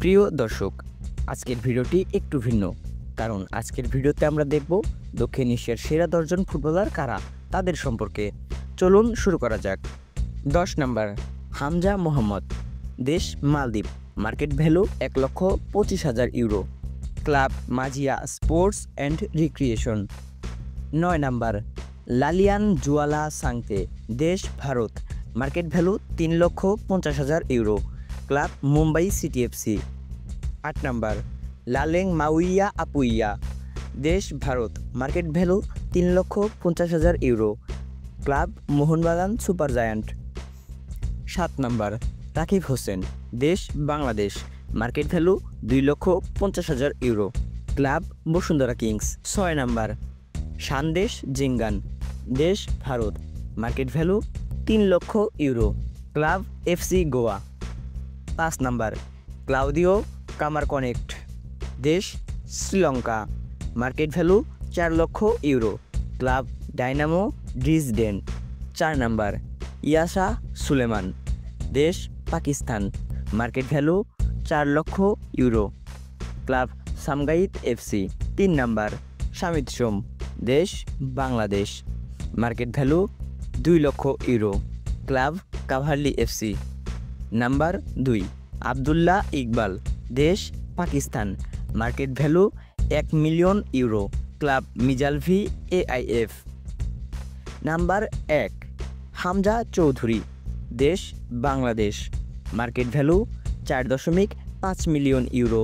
প্রিয় দর্শক, আজকের ভিডিওটি একটু ভিন্ন, কারণ আজকের ভিডিওতে আমরা দেখব দক্ষিণ এশিয়ার সেরা ১০ জন ফুটবলার কারা তাদের সম্পর্কে। চলুন শুরু করা যাক। ১০ নম্বর, হামজা মোহাম্মদ, দেশ মালদ্বীপ, মার্কেট ভ্যালু ১,২৫,০০০ euro, club Maziya sports and recreation. ৯ নম্বর, লালিয়ান জুয়ালা সাংতে, দেশ ভারত, মার্কেট ভ্যালু ৩,৫০,০০০ euro, club Mumbai city FC. ৮ নম্বর, লালেং মাউইয়া আপুইয়া, দেশ ভারত, মার্কেট ভ্যালু ৩,৫০,০০০ euro, club Mohun Bagan super giant. ৭ নম্বর, রাকিব হোসেন, দেশ বাংলাদেশ, মার্কেট ভ্যালু ২,৫০,০০০ ইউরো, ক্লাব বসুন্ধরা কিংস। ৬ নম্বর, সান্দেশ জিঙ্গান, দেশ ভারত, মার্কেট ভ্যালু ৩,০০,০০০ ইউরো, ক্লাব এফসি গোয়া। ৫ নম্বর, ক্লাউদিও কামারকনেক্ট, দেশ শ্রীলঙ্কা, মার্কেট ভ্যালু ৪,০০,০০০ euro, club Dynamo Dresden. ৪ number, Yasa Suleman, দেশ পাকিস্তান, মার্কেট ভ্যালু ৪,০০,০০০ euro, club Sumgayit FC. ৩ number, Shamit Shome, দেশ বাংলাদেশ, মার্কেট ভ্যালু ২,০০,০০০ euro, club Cavalry FC. Number ২, Abdullah Iqbal, দেশ পাকিস্তান, মার্কেট ভ্যালু ১,০০,০০০ euro, club Mjallby AIF. Number ১, Hamza Choudhury, দেশ Bangladesh, market value ৪,৫ million euro,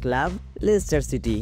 club Leicester city.